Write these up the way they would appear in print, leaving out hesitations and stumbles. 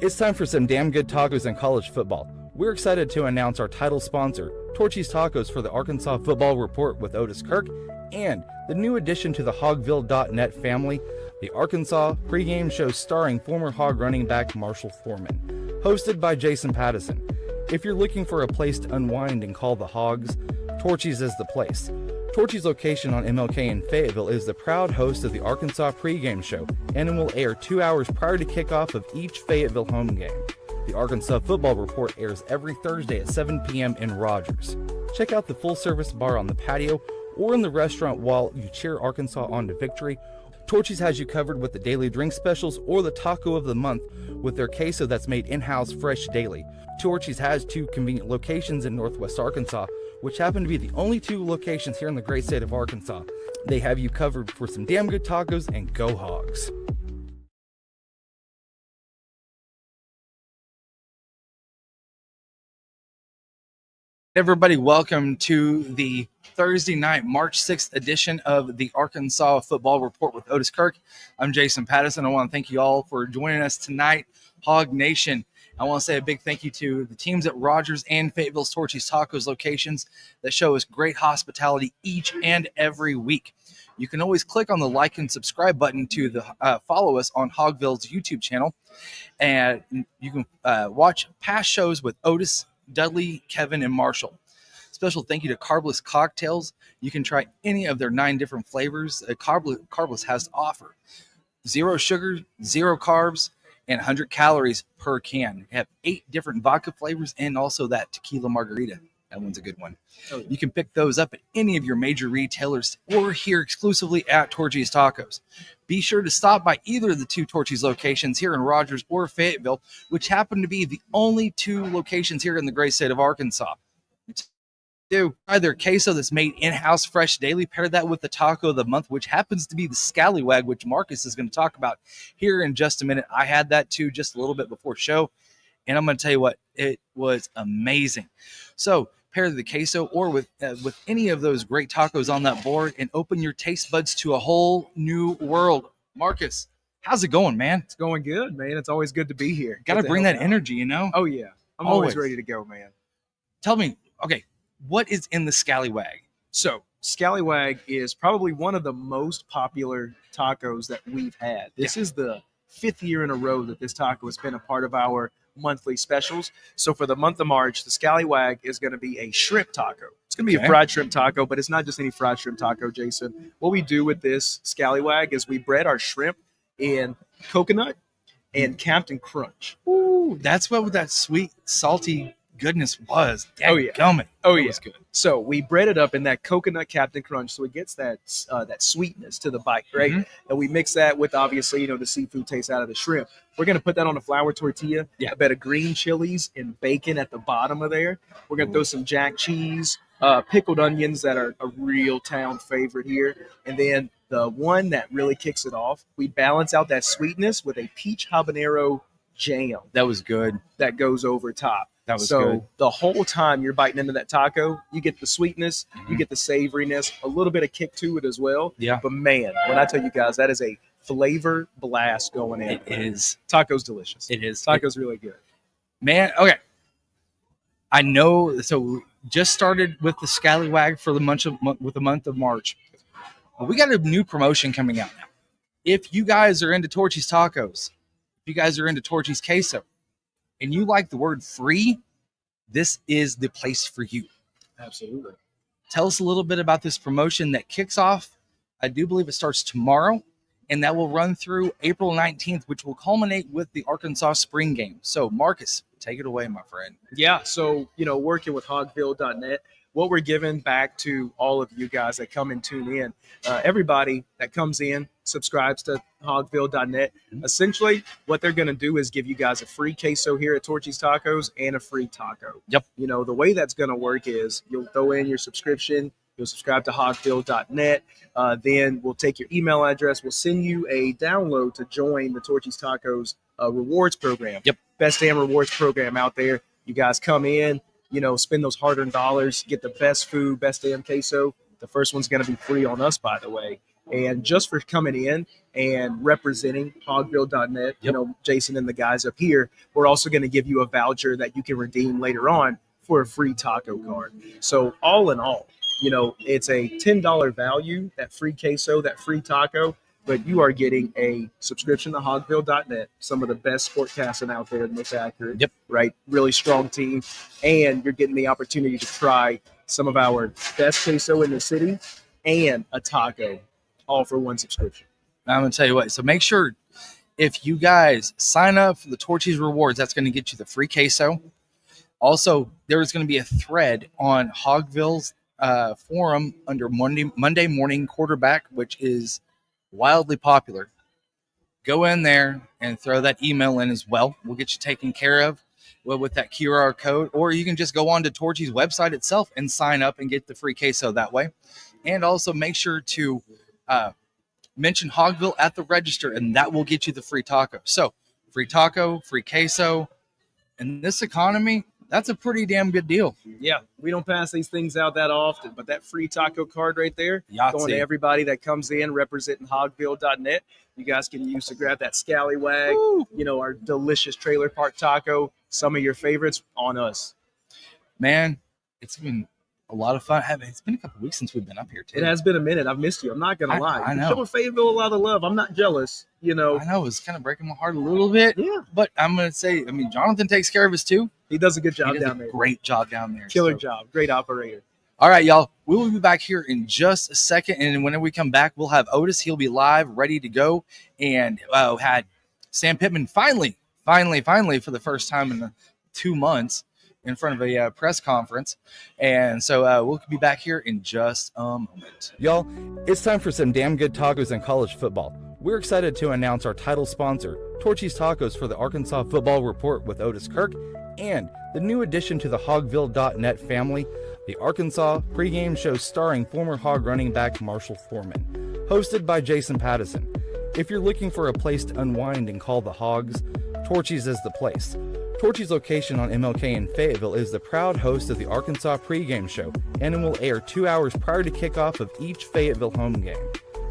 It's time for some damn good tacos in college football. We're excited to announce our title sponsor, Torchys Tacos, for the Arkansas Football Report with Otis, Kirk, and the new addition to the Hogville.net family, the Arkansas pregame show starring former Hog running back Marshall Foreman, hosted by Jason Pattison. If you're looking for a place to unwind and call the Hogs, Torchys is the place. Torchys' location on MLK in Fayetteville is the proud host of the Arkansas pregame show, and it will air 2 hours prior to kickoff of each Fayetteville home game. The Arkansas Football Report airs every Thursday at 7 p.m. in Rogers. Check out the full-service bar on the patio or in the restaurant while you cheer Arkansas on to victory. Torchys has you covered with the daily drink specials or the taco of the month with their queso that's made in-house fresh daily. Torchys has 2 convenient locations in Northwest Arkansas, which happen to be the only 2 locations here in the great state of Arkansas. They have you covered for some damn good tacos, and go Hogs. Everybody, welcome to the Thursday night, March 6th edition of the Arkansas Football Report with Otis, Kirk. I'm Jason Pattison. I want to thank you all for joining us tonight, Hog Nation. I want to say a big thank you to the teams at Rogers and Fayetteville's Torchys Tacos locations that show us great hospitality each and every week. You can always click on the like and subscribe button to follow us on Hogville's YouTube channel, and you can watch past shows with Otis, Dudley, Kevin, and Marshall. Special thank you to Carbless Cocktails. You can try any of their 9 different flavors Carbless has to offer. 0 sugar, 0 carbs, and 100 calories per can. They have 8 different vodka flavors and also that tequila margarita. That one's a good one. Oh, yeah. You can pick those up at any of your major retailers or here exclusively at Torchys Tacos. Be sure to stop by either of the 2 Torchys locations here in Rogers or Fayetteville, which happen to be the only 2 locations here in the great state of Arkansas. Do either queso that's made in-house fresh daily, pair that with the taco of the month, which happens to be the scallywag, which Marcus is going to talk about here in just a minute. I had that too just a little bit before show, and I'm going to tell you what, it was amazing. So pair the queso or with any of those great tacos on that board and open your taste buds to a whole new world. Marcus, how's it going, man? It's going good, man. It's always good to be here. Got to bring that energy, you know? Oh, yeah. I'm always ready to go, man. Tell me, okay, what is in the scallywag? So scallywag is probably one of the most popular tacos that we've had. This is the 5th year in a row that this taco has been a part of our monthly specials. So for the month of March, the scallywag is going to be a shrimp taco. It's going to be a fried shrimp taco, but it's not just any fried shrimp taco, Jason. What we do with this scallywag is we bread our shrimp in coconut and Captain Crunch. Ooh, that's what that sweet, salty goodness was. Oh yeah, Was good. So we bread it up in that coconut Captain Crunch, so it gets that sweetness to the bite, right? Mm-hmm. And we mix that with obviously the seafood taste out of the shrimp. We're gonna put that on a flour tortilla, a bit of green chilies and bacon at the bottom of there. We're gonna throw some jack cheese, pickled onions that are a real town favorite here, and then the one that really kicks it off, we balance out that sweetness with a peach habanero jam. That was good. That goes over top. That was good. The whole time you're biting into that taco, you get the sweetness, you get the savoriness, a little bit of kick to it as well. Yeah. But man, when I tell you guys, that is a flavor blast going in. It is. Taco's delicious. It is. Taco's really good. Man, okay. I know. So just started with the scallywag for the month of March. But we got a new promotion coming out now. If you guys are into Torchys Tacos, if you guys are into Torchys Queso, and you like the word free, this is the place for you. Absolutely. Tell us a little bit about this promotion that kicks off. I do believe it starts tomorrow, and that will run through April 19th, which will culminate with the Arkansas spring game. So, Marcus, take it away, my friend. Yeah, so, working with Hogville.net, what we're giving back to all of you guys that come and tune in, everybody that comes in, subscribes to Hogville.net. Essentially, what they're going to do is give you guys a free queso here at Torchys Tacos and a free taco. Yep. The way that's going to work is you'll throw in your subscription, you'll subscribe to Hogville.net, then we'll take your email address, we'll send you a download to join the Torchys Tacos rewards program. Yep. Best damn rewards program out there. You guys come in, spend those hard-earned dollars, get the best food, best damn queso. The first one's going to be free on us, by the way. And just for coming in and representing Hogville.net, you know, Jason and the guys up here, we're also going to give you a voucher that you can redeem later on for a free taco card. So all in all, you know, it's a $10 value, that free queso, that free taco, but you are getting a subscription to Hogville.net, some of the best sportcasting out there, the most accurate, right? Really strong team. And you're getting the opportunity to try some of our best queso in the city and a taco, all for one subscription. I'm going to tell you what, so make sure if you guys sign up for the Torchys rewards, that's going to get you the free queso. Also, there's going to be a thread on Hogville's forum under Monday Morning Quarterback, which is wildly popular. Go in there and throw that email in as well. We'll get you taken care of with that QR code, or you can just go on to Torchy's website itself and sign up and get the free queso that way. And also make sure to mention Hogville at the register, and that will get you the free taco. So free taco, free queso. In this economy, that's a pretty damn good deal. Yeah, we don't pass these things out that often, but that free taco card right there, Yahtzee. Going to everybody that comes in representing Hogville.net. You guys can use to grab that scallywag, you know, our delicious trailer park taco, some of your favorites on us. Man, it's been a lot of fun. It's been a couple weeks since we've been up here, too. It has been a minute. I've missed you. I'm not going to lie. I know. Showing Fayetteville a lot of love. I'm not jealous, you know. I know. It's kind of breaking my heart a little bit. Yeah. But I'm going to say, I mean, Jonathan takes care of us, too. He does a good job down there. Great job down there. Killer job. Great operator. All right, y'all. We will be back here in just a second. And whenever we come back, we'll have Otis. He'll be live, ready to go. And had Sam Pittman finally, for the first time in 2 months, in front of a press conference. And so we'll be back here in just a moment. Y'all, it's time for some damn good tacos in college football. We're excited to announce our title sponsor, Torchys Tacos, for the Arkansas Football Report with Otis Kirk, and the new addition to the Hogville.net family, the Arkansas pregame show starring former Hog running back Marshall Foreman, hosted by Jason Pattison. If you're looking for a place to unwind and call the Hogs, Torchys is the place. Torchys' location on MLK in Fayetteville is the proud host of the Arkansas pregame show, and it will air 2 hours prior to kickoff of each Fayetteville home game.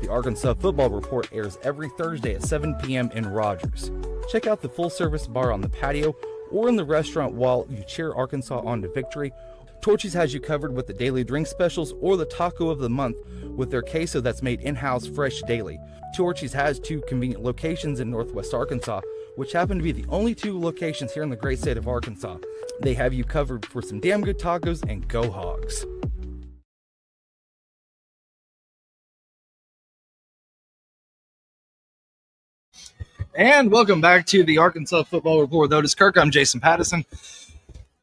The Arkansas Football Report airs every Thursday at 7 p.m. in Rogers. Check out the full-service bar on the patio or in the restaurant while you cheer Arkansas on to victory. Torchys has you covered with the daily drink specials or the taco of the month with their queso that's made in-house fresh daily. Torchys has 2 convenient locations in Northwest Arkansas, which happen to be the only 2 locations here in the great state of Arkansas. They have you covered for some damn good tacos, and go Hogs. And welcome back to the Arkansas Football Report with Otis Kirk. I'm Jason Pattison.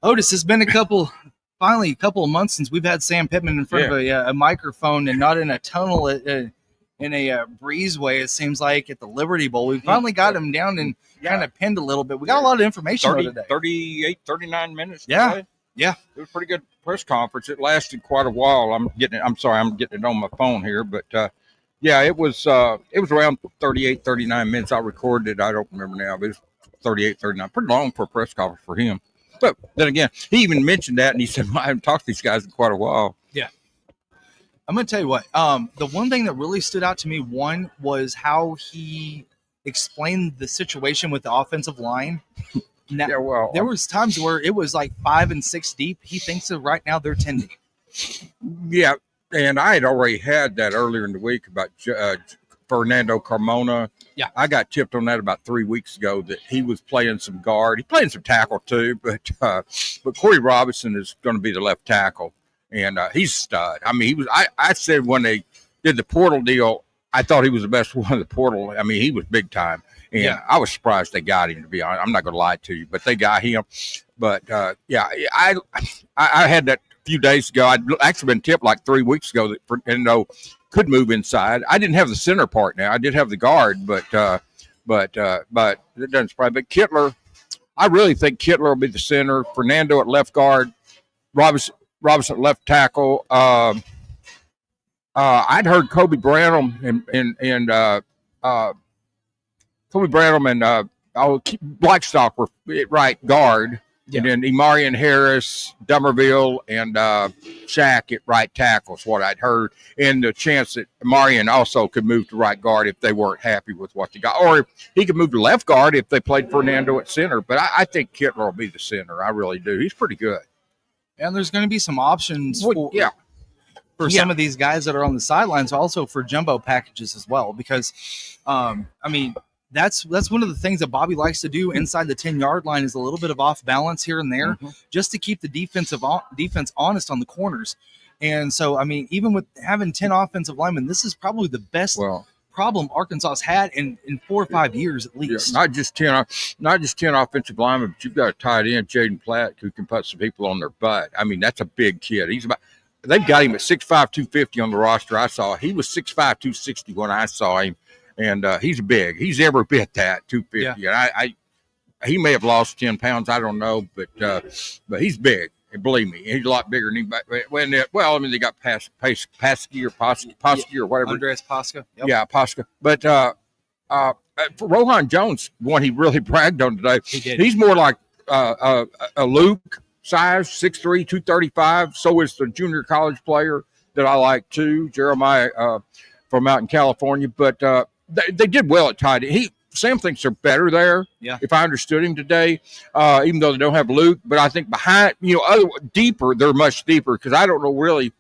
Otis, it's been a couple of months since we've had Sam Pittman in front of a microphone and not in a tunnel in a breezeway, it seems like, at the Liberty Bowl. We finally got him down and kind of pinned a little bit. We got a lot of information today. 39 minutes. Yeah. Today. Yeah. It was a pretty good press conference. It lasted quite a while. I'm getting it on my phone here, but it was around 38, 39 minutes. I recorded it. I don't remember now, but it was 38, 39. Pretty long for a press conference for him. But then again, he even mentioned that, and he said, I haven't talked to these guys in quite a while. Yeah. I'm going to tell you what, the one thing that really stood out to me, one, was how he explained the situation with the offensive line. Now, there was times where it was like 5 and 6 deep. He thinks that right now they're 10 deep. Yeah, and I had already had that earlier in the week about Fernando Carmona. Yeah, I got tipped on that about 3 weeks ago that he was playing some guard. He's playing some tackle too, but Corey Robinson is going to be the left tackle. And he's a stud. I mean, I said when they did the portal deal, I thought he was the best one in the portal. I mean, he was big time. And I was surprised they got him, to be honest. I'm not going to lie to you, but they got him. But, I had that a few days ago. I'd actually been tipped like 3 weeks ago that Fernando could move inside. I didn't have the center part now. I did have the guard, but it doesn't surprise me. But Kittler, I really think Kittler will be the center. Fernando at left guard. Robinson at left tackle. I'd heard Kobe Branham and Blackstock were at right guard. And then Imarian Harris, Dummerville, and Shaq at right tackle is what I'd heard. And the chance that Imarian also could move to right guard if they weren't happy with what they got. Or he could move to left guard if they played Fernando at center. But I think Kittler will be the center. I really do. He's pretty good. And there's going to be some options for some of these guys that are on the sidelines, also for jumbo packages as well. Because, that's one of the things that Bobby likes to do inside the 10-yard line is a little bit of off balance here and there, just to keep the defense honest on the corners. And so, even with having 10 offensive linemen, this is probably the best problem Arkansas's had in 4 or 5 years at least. Not just 10 offensive linemen, but you've got a tight end, Jaden Platt, who can put some people on their butt. That's a big kid. They've got him at 6'5", 250 on the roster. I saw he was 6'5", 260 when I saw him. And he's big. He's every bit that 250. Yeah. And he may have lost 10 pounds. I don't know, but he's big. And believe me, he's a lot bigger than anybody. They got Pasky or whatever. Andreas Pasca. Yep. Yeah, Pasca. But for Rohan Jones, one he really bragged on today. He's more like a Luke size, 6'3", 235. So is the junior college player that I like too, Jeremiah from out in California. But they did well at tight end. Sam thinks they're better there. Yeah. If I understood him today, even though they don't have Luke, but I think behind, deeper, they're much deeper because I don't know really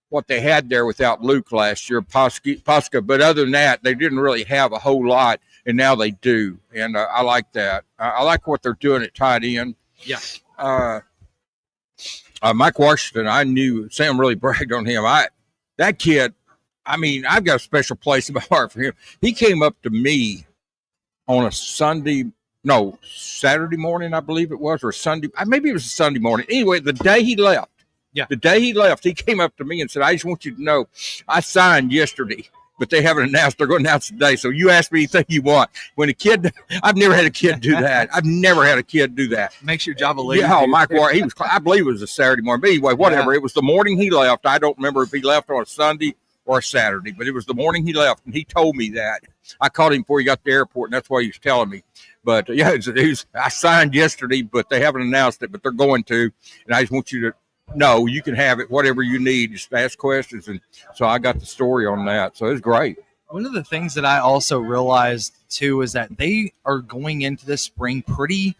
what they had there without Luke last year, Pasca. But other than that, they didn't really have a whole lot, and now they do. And I like that. I like what they're doing at tight end. Yeah. Mike Washington, I knew Sam really bragged on him. That kid. I've got a special place in my heart for him. He came up to me on a Saturday morning, I believe it was, or Sunday. Maybe it was a Sunday morning. Anyway, the day he left, he came up to me and said, I just want you to know, I signed yesterday, but they haven't announced. They're going to announce today. So you ask me anything you want. When a kid, I've never had a kid do that. I've never had a kid do that. Makes your job a little. Yeah, Mike Ward, I believe it was a Saturday morning. But anyway, whatever. Yeah. It was the morning he left. I don't remember if he left on a Sunday or a Saturday, but it was the morning he left, and he told me that. I called him before he got to the airport, and that's why he was telling me. But, I signed yesterday, but they haven't announced it, but they're going to, and I just want you to know you can have it, whatever you need, just ask questions. And so I got the story on that, so it's great. One of the things that I also realized, too, is that they are going into this spring pretty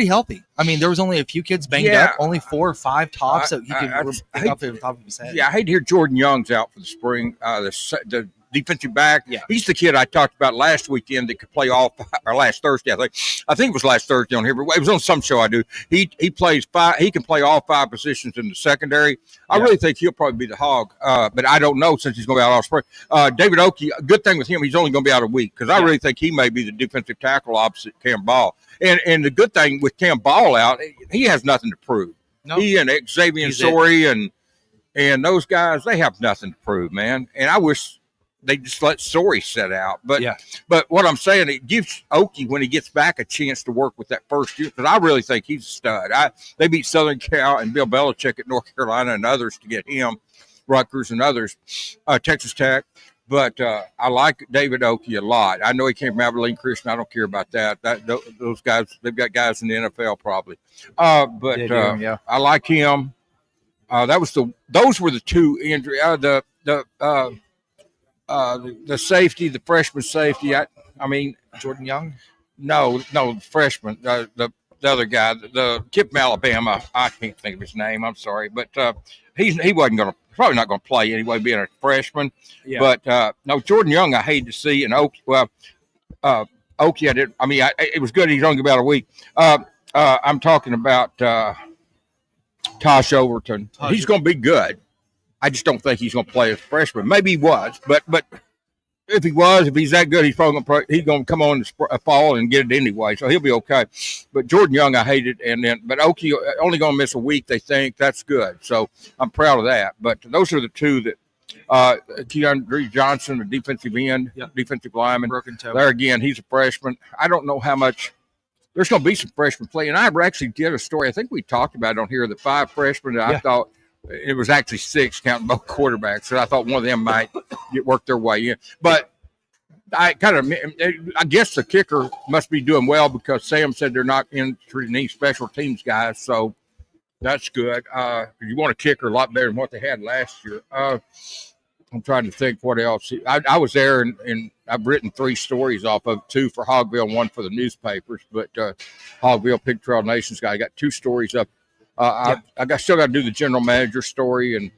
healthy. There was only a few kids banged up, only 4 or 5 tops that he could pick up the top of his head. Yeah, I hate to hear Jordan Young's out for the spring. The defensive back. Yeah. He's the kid I talked about last weekend that could play or last Thursday, I think it was last Thursday on here, but it was on some show I do. He plays 5. He can play all 5 positions in the secondary. I really think he'll probably be the hog, but I don't know since he's going to be out all spring. David Oakey, a good thing with him, he's only going to be out a week because I really think he may be the defensive tackle opposite Cam Ball. And the good thing with Cam Ball out, he has nothing to prove. Nope. He and Xavier Sori and those guys, they have nothing to prove, man. And I wish they just let Sori set out. But what I'm saying, it gives Oakey, when he gets back, a chance to work with that first year, because I really think he's a stud. They beat Southern Cal and Bill Belichick at North Carolina and others to get him, Rutgers and others, Texas Tech. But I like David Oakey a lot. I know he came from Abilene Christian. I don't care about that. Those guys, they've got guys in the NFL probably. I like him. Those were the 2 injury. The safety, the freshman safety. Jordan Young. No, the freshman. The other guy, the kid from Alabama. I can't think of his name. I'm sorry, but he wasn't going to. Probably not going to play anyway, being a freshman. Yeah. But no, Jordan Young, I hate to see, and Oakey. Well, Oakey, I did. It was good. He's only about a week. I'm talking about Tosh Overton. He's going to be good. I just don't think he's going to play as a freshman. Maybe he was, but if he's that good, he's probably going to come on in the fall and get it anyway, so he'll be okay. But Jordan Young, I hated, but Oakey only going to miss a week. They think that's good, so I'm proud of that. But those are the 2 that Keandre Johnson, the defensive end, defensive lineman. There again, he's a freshman. I don't know how much. There's going to be some freshmen play, and I actually did a story. I think we talked about it on here. The 5 freshmen that I thought. It was actually 6, counting both quarterbacks. So I thought one of them might work their way in. But I guess the kicker must be doing well because Sam said they're not entering any special teams guys, so that's good. You want a kicker a lot better than what they had last year. I'm trying to think what else. I was there, and I've written 3 stories off of 2 for Hogville and 1 for the newspapers. But Hogville Pig Trail Nations guy, I got 2 stories up. Still got to do the general manager story and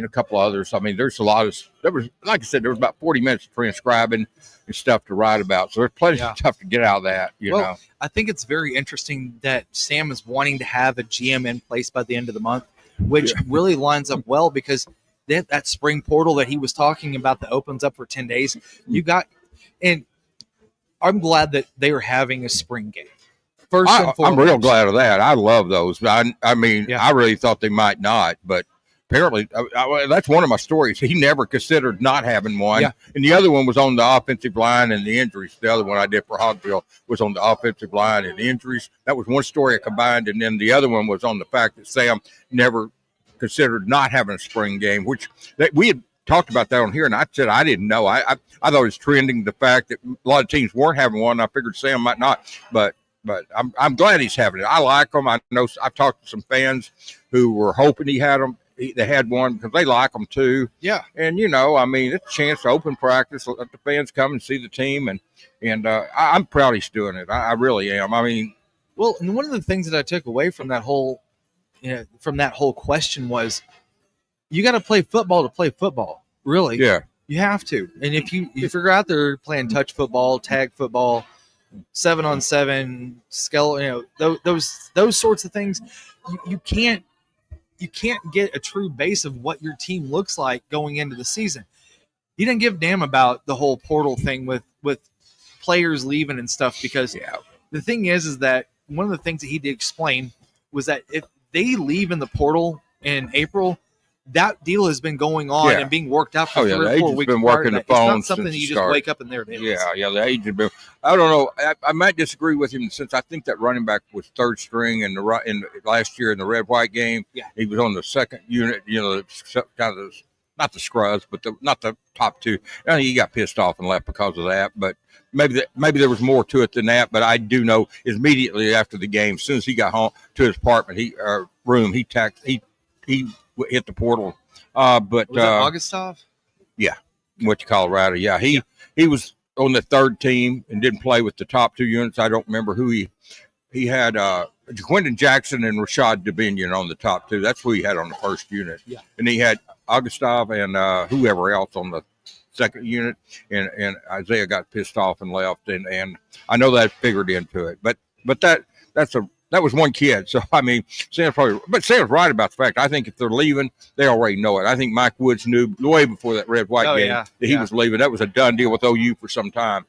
a couple of others. I mean, there's a lot of there was, like I said, there was about 40 minutes of transcribing and stuff to write about. So there's plenty of stuff to get out of that. You know, I think it's very interesting that Sam is wanting to have a GM in place by the end of the month, which really lines up well because that spring portal that he was talking about that opens up for 10 days, and I'm glad that they are having a spring game. First and foremost, I'm real glad of that. I love those. I mean, I really thought they might not, but apparently that's one of my stories. He never considered not having one. Yeah. And the other one was on the offensive line and the injuries. The other one I did for Hogville was on the offensive line and the injuries. That was one story I combined. And then the other one was on the fact that Sam never considered not having a spring game, which we had talked about that on here. And I said, I didn't know. I thought it was trending the fact that a lot of teams weren't having one. I figured Sam might not, but I'm glad he's having it. I like him. I know I've talked to some fans who were hoping he had them. They had one because they like them too. Yeah. And, I mean, it's a chance to open practice, let the fans come and see the team. And I'm proud he's doing it. I really am. I mean. Well, and one of the things that I took away from that whole question was you got to play football to play football. Really. Yeah. You have to. And if you're out there playing touch football, tag football, 7-on-7, those sorts of things, you can't get a true base of what your team looks like going into the season. He didn't give a damn about the whole portal thing with players leaving and stuff because the thing is that one of the things that he did explain was that if they leave in the portal in April, that deal has been going on and being worked out for 3 or 4 weeks. Been working the phone. It's not something you just wake up and there it is. Yeah, the agent has been. I don't know. I might disagree with him since I think that running back was 3rd string in last year in the red-white game. Yeah. He was on the 2nd unit. Kind of not the scrubs, but not the top 2. I think he got pissed off and left because of that. But maybe there was more to it than that. But I do know immediately after the game, as soon as he got home to his apartment, he hit the portal. But was that Augustov? Yeah, went to Colorado. Yeah, he was on the 3rd team and didn't play with the top 2 units. I don't remember who he had. Quentin Jackson and Rashad Dominion on the top 2. That's who he had on the 1st unit. Yeah, and he had Augustov and whoever else on the 2nd unit. And Isaiah got pissed off and left. And I know that figured into it. But that was one kid. So, I mean, Sam's right about the fact. I think if they're leaving, they already know it. I think Mike Woods knew way before that red-white game that he was leaving. That was a done deal with OU for some time.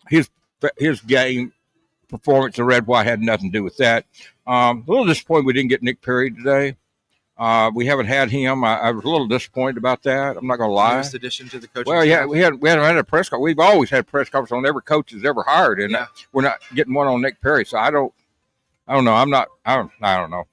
His game performance in red-white had nothing to do with that. A little disappointed we didn't get Nick Perry today. We haven't had him. I was a little disappointed about that. I'm not going to lie. Newest addition to the coaching staff. Yeah, we haven't had a press conference. We've always had press conference on every coach that's ever hired, and we're not getting one on Nick Perry. So I don't know. I don't know.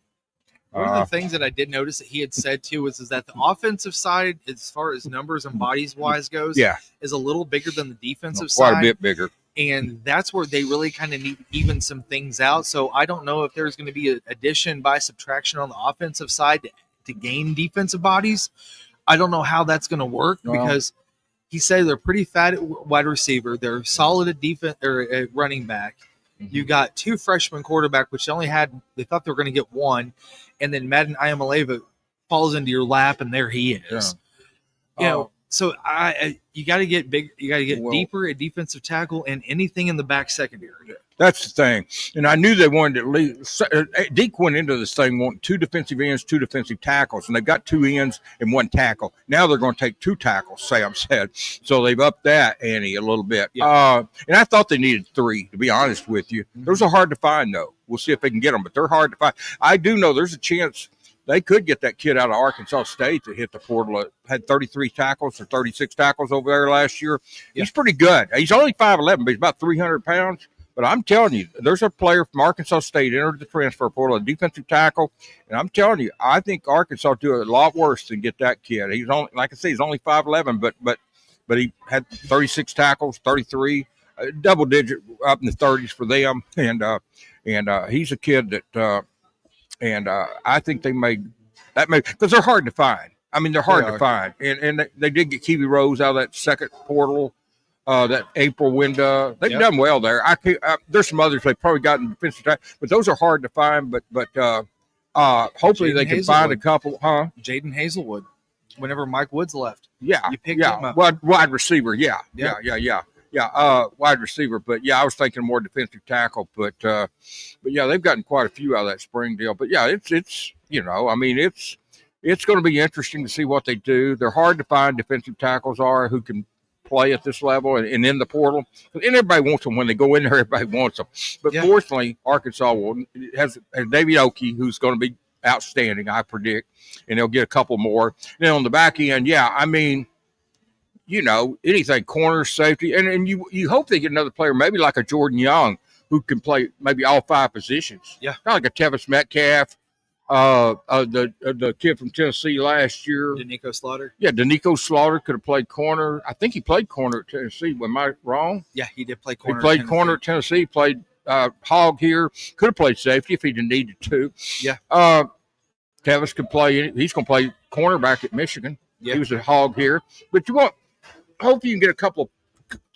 One of the things that I did notice that he had said too is that the offensive side, as far as numbers and bodies wise goes, is a little bigger than the defensive side. Quite a bit bigger. And that's where they really kind of need to even some things out. So I don't know if there's going to be an addition by subtraction on the offensive side to gain defensive bodies. I don't know how that's going to work because he said they're pretty fat at wide receiver. They're solid at defense or at running back. Mm-hmm. You got 2 freshman quarterback, which they thought they were going to get 1. And then Madden Iamaleva falls into your lap, and there he is. Yeah. So you got to get big. You got to get deeper at defensive tackle and anything in the back secondary. That's the thing. And I knew they wanted to leave. Deke went into this thing wanting 2 defensive ends, 2 defensive tackles, and they've got 2 ends and 1 tackle. Now they're going to take 2 tackles, Sam said. So they've upped that ante a little bit. Yeah. And I thought they needed 3, to be honest with you. Those are hard to find, though. We'll see if they can get them, but they're hard to find. I do know there's a chance they could get that kid out of Arkansas State that hit the portal. Had 33 tackles or 36 tackles over there last year. Yeah. He's pretty good. He's only 5'11", but he's about 300 pounds. But I'm telling you, there's a player from Arkansas State entered the transfer portal, a defensive tackle, and I'm telling you, I think Arkansas do a lot worse than get that kid. He's only, like I say, he's only 5'11", but but he had 36 tackles, 33, double digit up in the 30s for them. And he's a kid that, I think they made that because they're hard to find. I mean, they're hard to find. And they did get Kiwi Rose out of that second portal. That April window, they've done well there. There's some others they probably got in defensive tackle, but those are hard to find. But hopefully they can find a couple, huh? Jaden Hazelwood. Whenever Mike Woods left, you picked him up. Wide receiver, wide receiver. But I was thinking more defensive tackle. But they've gotten quite a few out of that spring deal. But it's it's going to be interesting to see what they do. They're hard to find. Defensive tackles are who can play at this level and in the portal, and everybody wants them when they go in there. Everybody wants them, but fortunately, Arkansas has David Oki, who's going to be outstanding, I predict, and they'll get a couple more. And then on the back end, anything corner, safety, and you hope they get another player, maybe like a Jordan Young, who can play maybe all 5 positions. Yeah, kind of like a Tevis Metcalf. The kid from Tennessee last year, Danico Slaughter. Yeah, Danico Slaughter could have played corner. I think he played corner at Tennessee. Am I wrong? Yeah, he did play corner. He played corner at Tennessee. Played hog here. Could have played safety if he didn't need to. Yeah. Tevis could play. He's going to play cornerback at Michigan. Yeah. He was a hog here. But hope you can get a couple of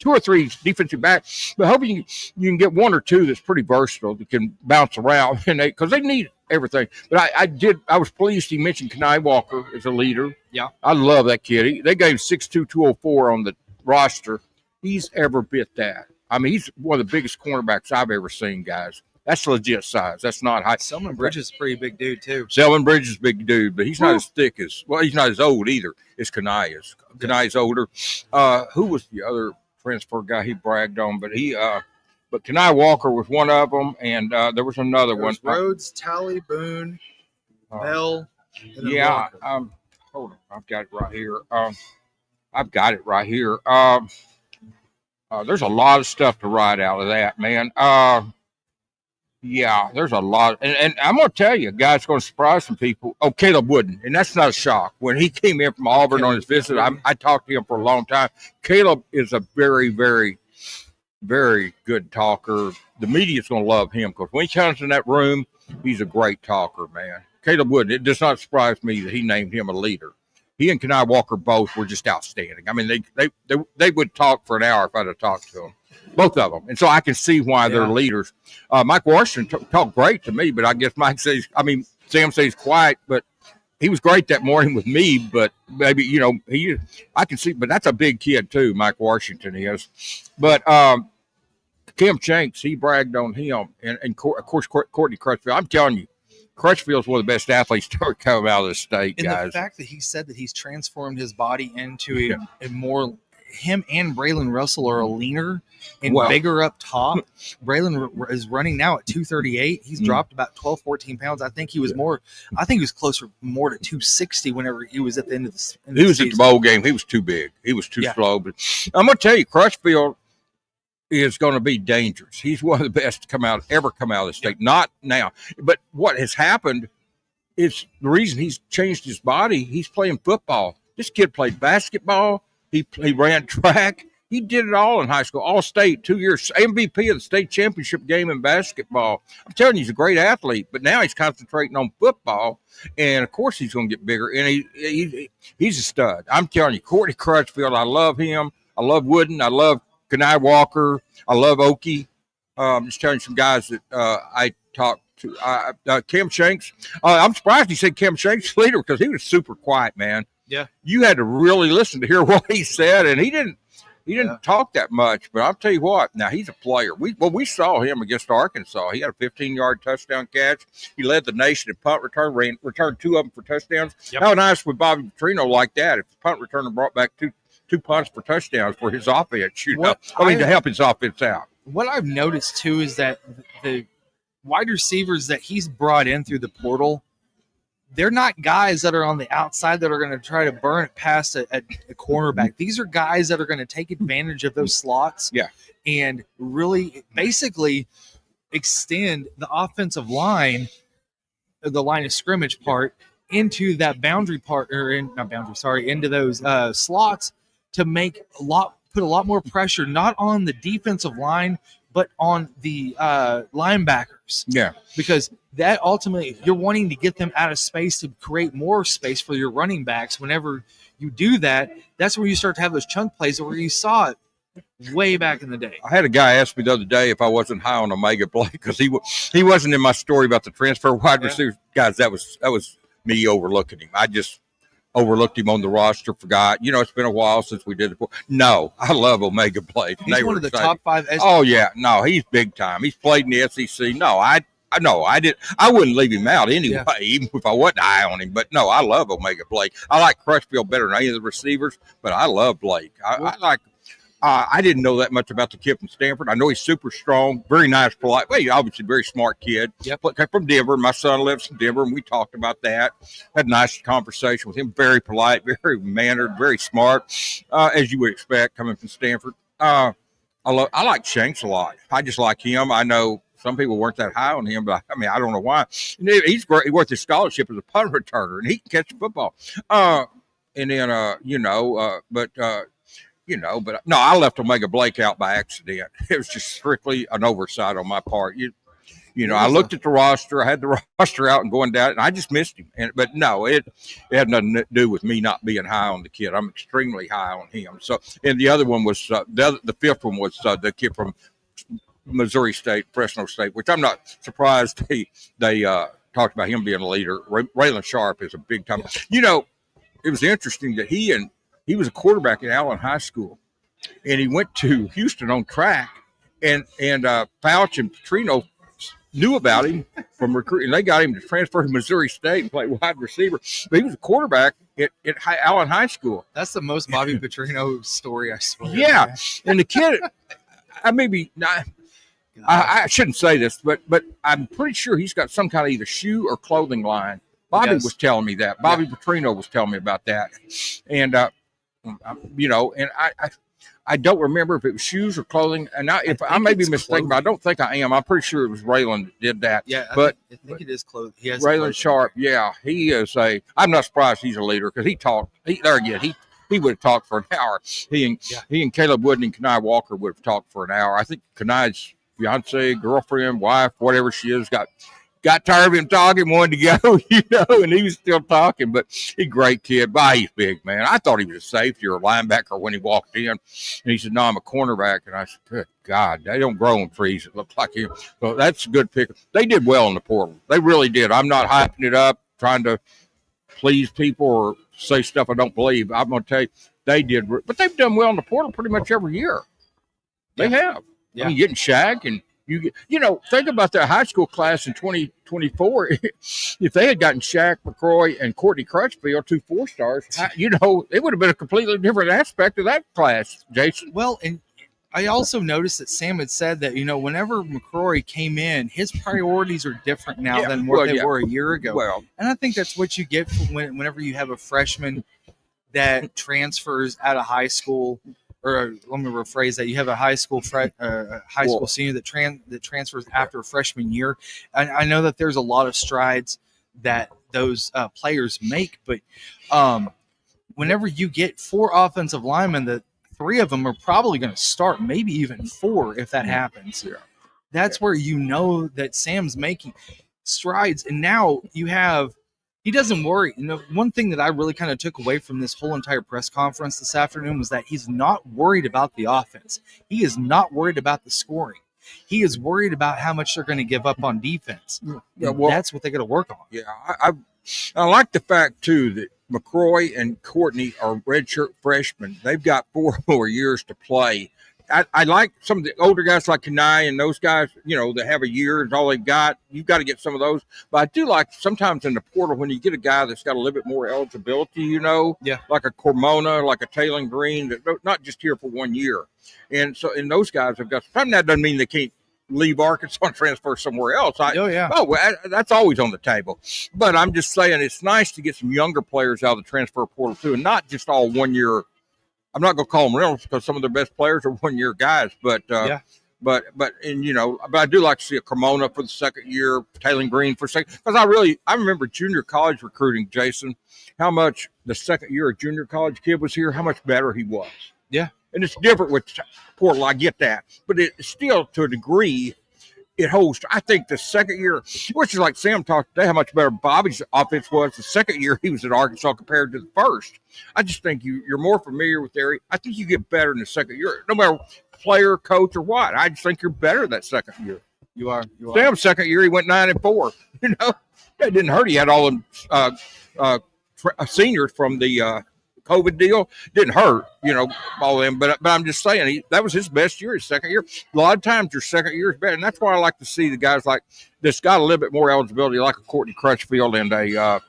2 or 3 defensive backs, but hope you can get 1 or 2 that's pretty versatile that can bounce around, and because they need everything. But I was pleased he mentioned Kenai Walker as a leader. Yeah, I love that kid. They gave him 6'2", 204 on the roster. He's ever bit that. I mean, he's one of the biggest cornerbacks I've ever seen, guys. That's legit size. That's not high. Selman Bridges is a pretty big dude too. Selman Bridges is a big dude, but he's not as thick as he's not as old either as Kenai is. Kenai's older. Who was the other transfer guy he bragged on? But but Kenai Walker was one of them, and there was another one. Rhodes, Talley, Boone, Bell. Hold on, I've got it right here. There's a lot of stuff to write out of that, man. There's a lot, and I'm gonna tell you, a guy's gonna surprise some people. Oh, Caleb Wooden, and that's not a shock. When he came in from Auburn on his visit, I talked to him for a long time. Caleb is a very, very, very good talker. The media's gonna love him because when he comes in that room, he's a great talker, man. Caleb Wooden. It does not surprise me that he named him a leader. He and Kenai Walker both were just outstanding. I mean, they would talk for an hour if I'd have talked to them. Both of them. And so I can see why they're leaders. Mike Washington talked great to me, but I guess Sam says quiet, but he was great that morning with me, but maybe, I can see, but that's a big kid too, Mike Washington is. But Cam Shanks, he bragged on him. And of course, Courtney Crutchfield. I'm telling you, Crutchfield's one of the best athletes to ever come out of the state, guys. And the fact that he said that he's transformed his body into a more – him and Braylon Russell are a leaner and bigger up top. Braylon is running now at 238. He's dropped about 12, 14 pounds. I think he was closer more to 260 whenever he was at the end of the He was at the bowl game. He was too big. He was too slow. But I'm going to tell you, Crutchfield is going to be dangerous. He's one of the best to ever come out of the state. Not now. But what has happened is the reason he's changed his body, he's playing football. This kid played basketball. He ran track. He did it all in high school, all state, 2 years, MVP of the state championship game in basketball. I'm telling you, he's a great athlete, but now he's concentrating on football, and of course he's going to get bigger, and he's a stud. I'm telling you, Courtney Crutchfield, I love him. I love Wooden. I love Kenai Walker. I love Oki. I'm just telling you some guys that I talked to. Cam Shanks. I'm surprised he said Cam Shanks leader because he was super quiet, man. Yeah, you had to really listen to hear what he said, and he didn't talk that much. But I'll tell you what, now he's a player. We saw him against Arkansas. He had a 15-yard touchdown catch. He led the nation in punt return, returned 2 of them for touchdowns. Yep. How nice would Bobby Petrino like that if the punt returner brought back two punts for touchdowns for his offense? To help his offense out. What I've noticed too is that the wide receivers that he's brought in through the portal, they're not guys that are on the outside that are going to try to burn it past a cornerback. These are guys that are going to take advantage of those slots and really basically extend the offensive line, the line of scrimmage part, into that boundary part, into those slots to put a lot more pressure, not on the defensive line, but on the linebackers. Yeah. Because that ultimately, you're wanting to get them out of space to create more space for your running backs. Whenever you do that, that's where you start to have those chunk plays where you saw it way back in the day. I had a guy ask me the other day if I wasn't high on Omega Blake because he wasn't in my story about the transfer wide receivers. Guys, that was me overlooking him. I just overlooked him on the roster, forgot. It's been a while since we did it before. No, I love Omega Blake. He's one of the top 5. Oh, yeah. No, he's big time. He's played in the SEC. No, I wouldn't leave him out anyway, even if I wasn't high on him. But, no, I love Omega Blake. I like Crutchfield better than any of the receivers, but I love Blake. I didn't know that much about the kid from Stanford. I know he's super strong, very nice, polite. Well, he's obviously a very smart kid. Yep. From Denver. My son lives in Denver, and we talked about that. Had a nice conversation with him. Very polite, very mannered, very smart, as you would expect coming from Stanford. I like Shanks a lot. I just like him. I know some people weren't that high on him, but I don't know why. He's great. He's worth his scholarship as a punt returner, and he can catch the football. But no, I left Omega Blake out by accident. It was just strictly an oversight on my part. I looked at the roster. I had the roster out and going down, and I just missed him. But no, it had nothing to do with me not being high on the kid. I'm extremely high on him. So, and the other one was the fifth one was the kid from Missouri State, Fresno State, which I'm not surprised they talked about him being a leader. Raylan Sharp is a big time. It was interesting that he was a quarterback at Allen High School, and he went to Houston on track, and Fouch and Petrino knew about him from recruiting. They got him to transfer to Missouri State and play wide receiver. But he was a quarterback at Allen High School. That's the most Bobby Petrino story, I swear. Yeah, and the kid, I shouldn't say this, but I'm pretty sure he's got some kind of either shoe or clothing line. Bobby was telling me that. Bobby Petrino was telling me about that, and and I don't remember if it was shoes or clothing. And I may be mistaken, but I don't think I am. I'm pretty sure it was Raylan that did that. Yeah, I think it is clothing. He has Raylan Sharp. Yeah, he is I'm not surprised he's a leader because he talked. He would have talked for an hour. He and Caleb Wooden and Kenai Walker would have talked for an hour. I think Kenai's fiance, girlfriend, wife, whatever she is, got tired of him talking, wanted to go, and he was still talking. But he's a great kid. He's big, man. I thought he was a safety or a linebacker when he walked in. And he said, no, I'm a cornerback. And I said, good God, they don't grow on trees. It looks like him. So that's a good pick. They did well in the portal. They really did. I'm not hyping it up, trying to please people or say stuff I don't believe. I'm going to tell you, they did. But they've done well in the portal pretty much every year. They have. Yeah. I mean, getting Shaq and think about their high school class in 2024. If they had gotten Shaq, McCroy, and Courtney Crutchfield, 2 4-stars, it would have been a completely different aspect of that class, Jason. Well, and I also noticed that Sam had said that, whenever McCrory came in, his priorities are different now than what they were a year ago. Well, and I think that's what you get whenever you have a freshman that transfers out of high school. Or let me rephrase that: you have a high school senior that transfers after a freshman year. And I know that there's a lot of strides that those players make, but whenever you get 4 offensive linemen, the 3 of them are probably going to start, maybe even 4 if that happens. Yeah. That's where that Sam's making strides, and now you have. He doesn't worry. One thing that I really kind of took away from this whole entire press conference this afternoon was that he's not worried about the offense. He is not worried about the scoring. He is worried about how much they're going to give up on defense. Yeah, well, that's what they got to work on. Yeah, I like the fact, too, that McCroy and Courtney are redshirt freshmen. They've got 4 more years to play. I like some of the older guys like Kenai and those guys, that have a year is all they've got. You've got to get some of those. But I do like sometimes in the portal when you get a guy that's got a little bit more eligibility, like a Cormona, like a Taylor Green, that not just here for 1 year. And those guys have got – that doesn't mean they can't leave Arkansas and transfer somewhere else. That's always on the table. But I'm just saying it's nice to get some younger players out of the transfer portal too, and not just all 1 year – I'm not going to call them rentals because some of their best players are 1 year guys, but But I do like to see a Cremona for the second year, Taylor Green for second, because I remember junior college recruiting, Jason, how much the second year a junior college kid was here, how much better he was. Yeah. And it's different with Portal, I get that, but it's still to a degree. It holds. I think the second year, which is like Sam talked today, how much better Bobby's offense was the second year he was at Arkansas compared to the first. I just think you're more familiar with the area. I think you get better in the second year, no matter player, coach, or what. I just think you're better that second year. You are. Sam's second year, he went 9-4. That didn't hurt. He had all them seniors from the COVID deal. Didn't hurt, all of them. But I'm just saying, that was his best year, his second year. A lot of times your second year is better. And that's why I like to see the guys like this got a little bit more eligibility, like a Courtney Crutchfield and it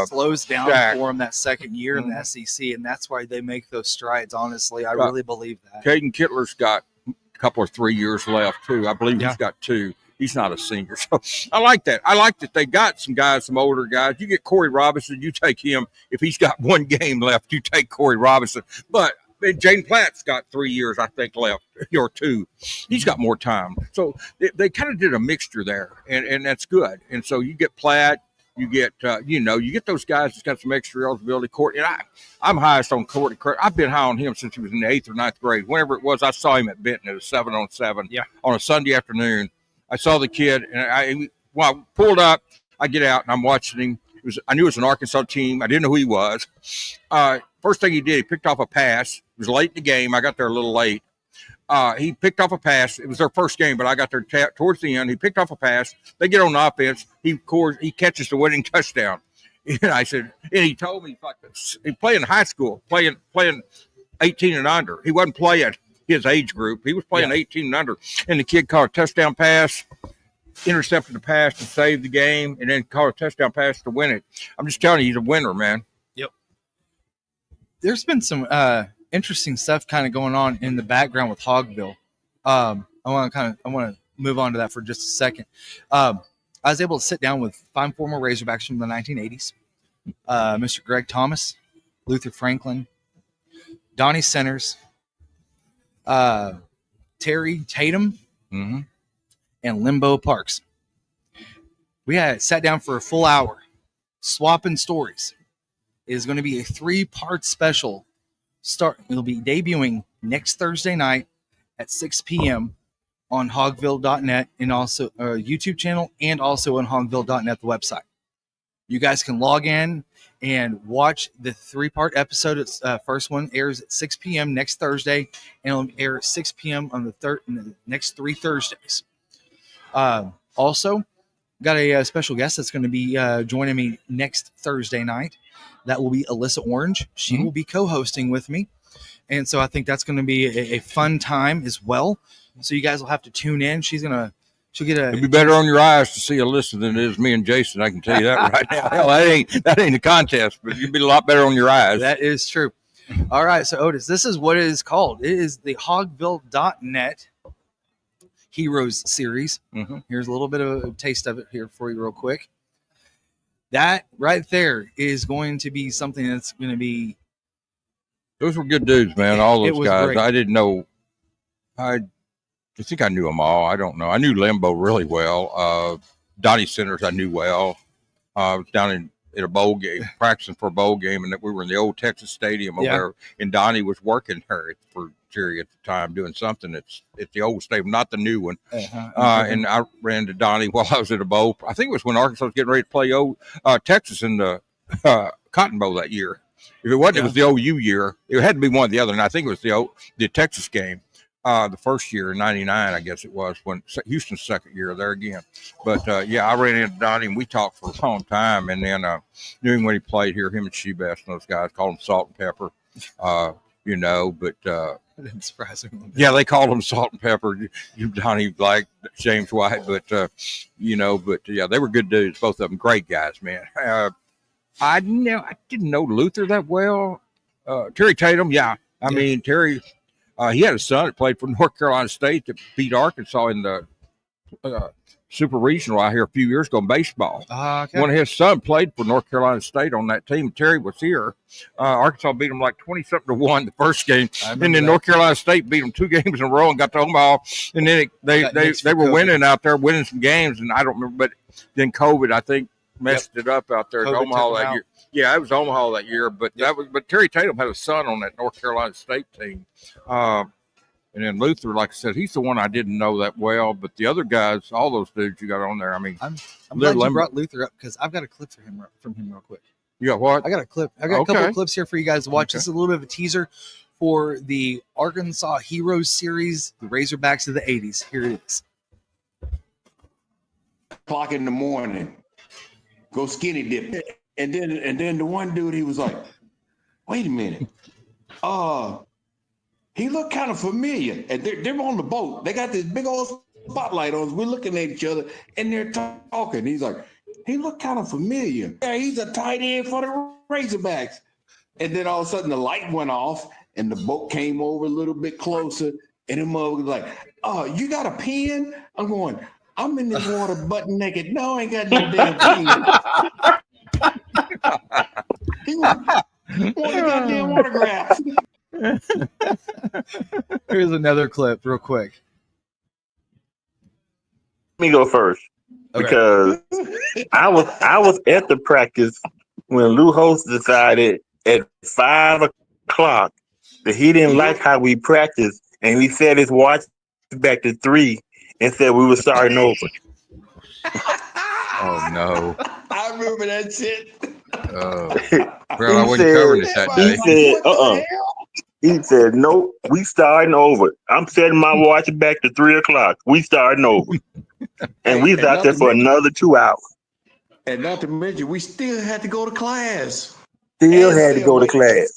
slows down Jack. For him that second year in the SEC. And that's why they make those strides. Honestly, I really believe that. Caden Kittler's got a couple or 3 years left, too. I believe he's got 2. He's not a senior. So I like that. I like that they got some guys, some older guys. You get Corey Robinson, you take him. If he's got 1 game left, you take Corey Robinson. But Jaden Platt's got 3 years, I think, left, or 2. He's got more time. So they kind of did a mixture there, and that's good. And so you get Platt, you get, you get those guys that's got some extra eligibility. Courtney, and I'm highest on Courtney. I've been high on him since he was in the 8th or 9th grade. Whenever it was, I saw him at Benton. It was 7-on-7 on a Sunday afternoon. I saw the kid, and I pulled up. I get out, and I'm watching him. I knew it was an Arkansas team. I didn't know who he was. First thing he did, he picked off a pass. It was late in the game. I got there a little late. He picked off a pass. It was their first game, but I got there towards the end. He picked off a pass. They get on the offense. He catches the winning touchdown. And I said, and he told me he playing high school, playing 18 and under. He wasn't playing his age group. He was playing 18 and under. And the kid caught a touchdown pass, intercepted the pass to save the game, and then caught a touchdown pass to win it. I'm just telling you, he's a winner, man. Yep. There's been some interesting stuff kind of going on in the background with Hogville. I want to move on to that for just a second. I was able to sit down with 5 former Razorbacks from the 1980s. Mr. Greg Thomas, Luther Franklin, Donnie Centers, Terry Tatum, and Limbo Parks. We had sat down for a full hour, swapping stories. It is going to be a 3-part special. It'll be debuting next Thursday night at 6 p.m. on hogville.net, and also our YouTube channel, and also on hogville.net, the website. You guys can log in and watch the 3-part episode. It's first one airs at 6 p.m. next Thursday, and it'll air at 6 p.m. on the next 3 Thursdays. Also, got a special guest that's going to be joining me next Thursday night. That will be Alyssa Orange. She will be co-hosting with me, and so I think that's going to be a fun time as well. So you guys will have to tune in. She'll get It'd be better on your eyes to see Alyssa than it is me and Jason. I can tell you that right now. Hell, that ain't a contest, but it'd be a lot better on your eyes. That is true. All right, so Otis, this is what it is called. It is the Hogville.net Heroes Series. Here's a little bit of a taste of it here for you real quick. That right there is going to be something that's going to be. Those were good dudes, man. All those guys. Great. I didn't know. I think I knew them all. I don't know. I knew Limbo really well. Donnie Centers I knew well. I was down in a bowl game, practicing for a bowl game, and we were in the old Texas Stadium over there. And Donnie was working there for Jerry at the time, doing something at the old stadium, not the new one. And I ran to Donnie while I was at a bowl. I think it was when Arkansas was getting ready to play Texas in the Cotton Bowl that year. If it wasn't, it was the OU year. It had to be one or the other, and I think it was the Texas game. The first year in '99, I guess it was, when Houston's second year there again. But I ran into Donnie and we talked for a long time. And then knew him when he played here. Him and Shebest and those guys called him Salt and Pepper. But that didn't surprise me. Yeah, they called him Salt and Pepper. Donnie like James White, but they were good dudes, both of them, great guys, man. I didn't know Luther that well. Terry Tatum, I mean Terry. He had a son that played for North Carolina State that beat Arkansas in the super regional out here a few years ago in baseball. Okay. One of his son played for North Carolina State on that team. Terry was here. Arkansas beat them like 20-something to 1 the first game, and then North Carolina State beat them 2 games in a row and got to Omaha. And then they were winning out there, winning some games, and I don't remember. But then COVID, I think, messed it up out there at Omaha that year. Yeah, it was Omaha that year. But but Terry Tatum had a son on that North Carolina State team. And then Luther, like I said, he's the one I didn't know that well. But the other guys, all those dudes you got on there, I mean, I'm glad you brought Luther up because I've got a clip from him real quick. You got what? I got a clip. I got a couple of clips here for you guys to watch. This is a little bit of a teaser for the Arkansas Heroes Series, the Razorbacks of the 80s. Here it is. O'clock in the morning, go skinny dip. And then the one dude, he was like, wait a minute. He looked kind of familiar. And they're on the boat. They got this big old spotlight on us. We're looking at each other and they're talking. He's like, he looked kind of familiar. Yeah, he's a tight end for the Razorbacks. And then all of a sudden the light went off and the boat came over a little bit closer. And the mother was like, oh, you got a pen? I'm going, I'm in this water butt naked. No, I ain't got no damn pen. He want the goddamn autograph. Here's another clip real quick. Let me go first because I was at the practice when Lou Holtz decided at 5 o'clock that he didn't like how we practiced, and he set his watch back to 3 and said we were starting over. Oh no! I remember that shit. Bro, I wasn't covering it that day. He said, nope, we starting over. I'm setting my watch back to 3 o'clock. We starting over. And we was out there for another 2 hours. And not to mention, we still had to go to class. Still had to go to class.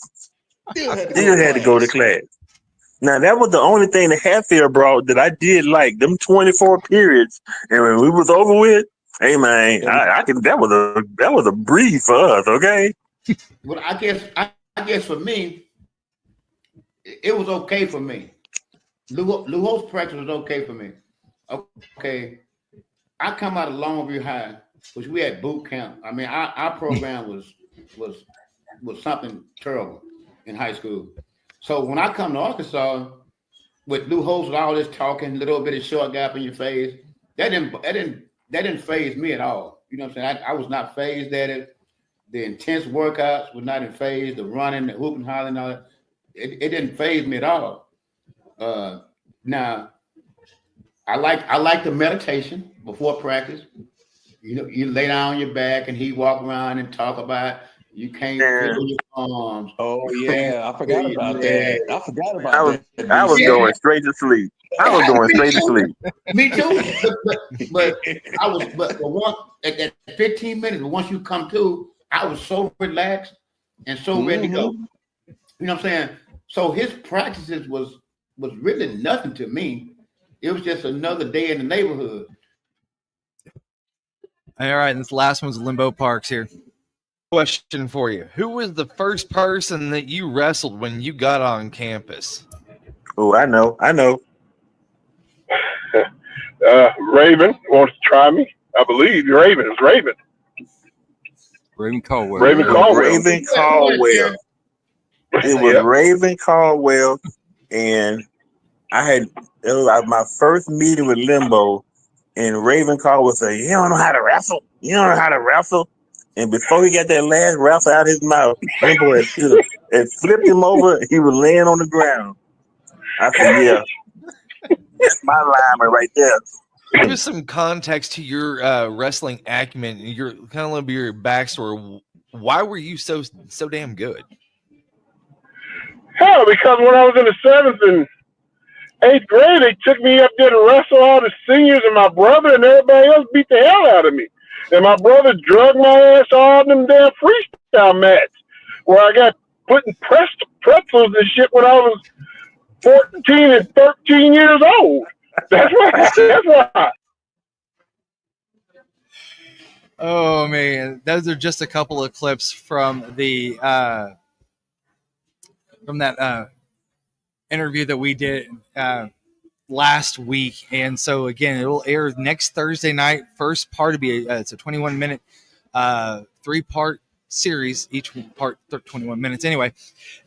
Now, that was the only thing that Hatfield brought that I did like, them 24 periods. And when we was over with, hey, man, that was a breeze for us, okay? Well, I guess for me, it was okay for me. Lou Holt's practice was okay for me. Okay, I come out of Longview High, which we had boot camp. I mean, our program was something terrible in high school. So when I come to Arkansas with Lou Holtz with all this talking, little bit of short gap in your face, that didn't faze me at all. You know what I'm saying? I was not fazed at it. The intense workouts were not in phase. The running, the hooping, hollering, all that. It didn't faze me at all. Now, I like the meditation before practice. You know, you lay down on your back and he walk around and talk about you can't feel your arms. Oh yeah, I forgot about that. I was going straight to sleep. Me too. But once at 15 minutes, but once you come to, I was so relaxed and so ready to go. You know what I'm saying? So his practices was really nothing to me. It was just another day in the neighborhood. All right, and this last one's Limbo Parks here. Question for you. Who was the first person that you wrestled when you got on campus? Oh, I know. Raven wants to try me. I believe Raven. It was Raven. Raven Caldwell. It was Raven Caldwell, and it was like my first meeting with Limbo, and Raven Caldwell said, "You don't know how to wrestle. And before he got that last wrestle out of his mouth, Limbo had flipped him over. He was laying on the ground. I said, "Yeah, that's my lineman right there." Give us some context to your wrestling acumen. Your kind of a little bit of your backstory. Why were you so damn good? Hell, because when I was in the 7th and 8th grade, they took me up there to wrestle all the seniors, and my brother and everybody else beat the hell out of me. And my brother drugged my ass to all them damn freestyle mats where I got putting pretzels and shit when I was 14 and 13 years old. That's why. Oh man, those are just a couple of clips from that interview that we did last week, and so again, it'll air next Thursday night. First part will be it's a 21-minute, 3-part series, each part 21 minutes anyway,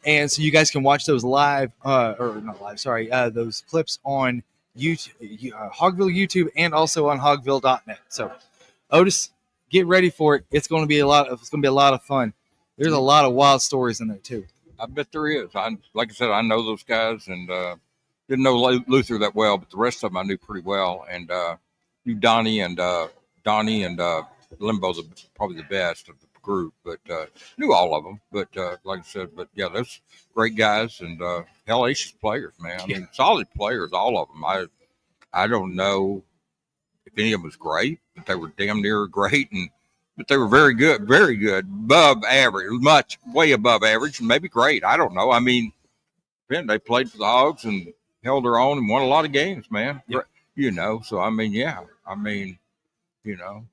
and so you guys can watch those live, or not live, sorry, those clips on YouTube, Hogville YouTube, and also on Hogville.net. So, Otis, get ready for it. It's going to be a lot of fun. There's a lot of wild stories in there too. I bet there is. Like I said, I know those guys, and didn't know Luther that well, but the rest of them I knew pretty well, and knew Donnie and Limbo probably the best of the group, but knew all of them. But like I said, but yeah, those great guys and hellacious players, man. I mean, solid players, all of them. I don't know if any of them was great, but they were damn near great, but they were very good, above average, way above average, and maybe great. I don't know. I mean, they played for the Hogs and held their own and won a lot of games, man. Yeah. So I mean,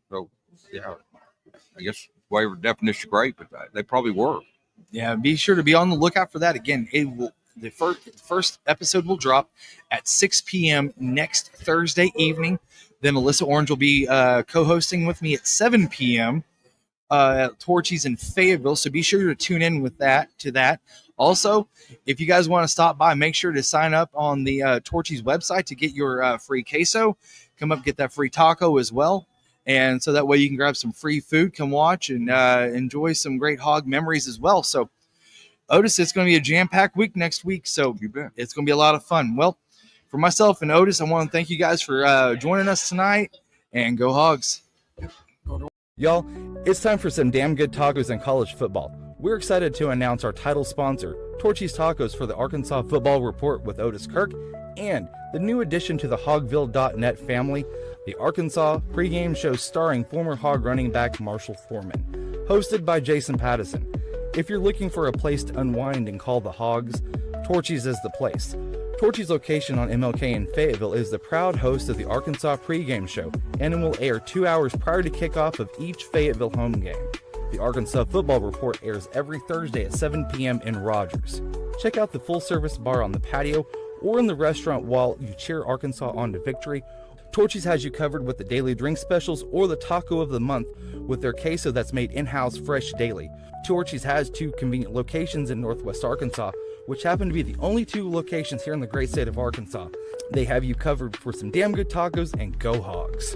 so yeah, I guess whatever definition of great, but they probably were. Yeah, be sure to be on the lookout for that. Again, the first episode will drop at 6 p.m. next Thursday evening. Then Alyssa Orange will be co-hosting with me at 7 p.m. At Torchys in Fayetteville. So be sure to tune in with that. Also, if you guys want to stop by, make sure to sign up on the Torchys website to get your free queso. Come up, get that free taco as well. And so that way you can grab some free food, come watch, and enjoy some great hog memories as well. So, Otis, it's going to be a jam-packed week next week. So it's going to be a lot of fun. Well, for myself and Otis, I want to thank you guys for joining us tonight, and go Hogs. Y'all, it's time for some damn good tacos in college football. We're excited to announce our title sponsor, Torchys Tacos, for the Arkansas Football Report with Otis Kirk, and the new addition to the Hogville.net family, the Arkansas pregame show starring former Hog running back Marshall Foreman, hosted by Jason Pattison. If you're looking for a place to unwind and call the Hogs, Torchys is the place. Torchys' location on MLK in Fayetteville is the proud host of the Arkansas pregame show, and it will air 2 hours prior to kickoff of each Fayetteville home game. The Arkansas Football Report airs every Thursday at 7 p.m. in Rogers. Check out the full-service bar on the patio or in the restaurant while you cheer Arkansas on to victory. Torchys has you covered with the daily drink specials or the taco of the month with their queso that's made in-house fresh daily. Torchys has 2 convenient locations in Northwest Arkansas, which happen to be the only 2 locations here in the great state of Arkansas. They have you covered for some damn good tacos, and go Hogs.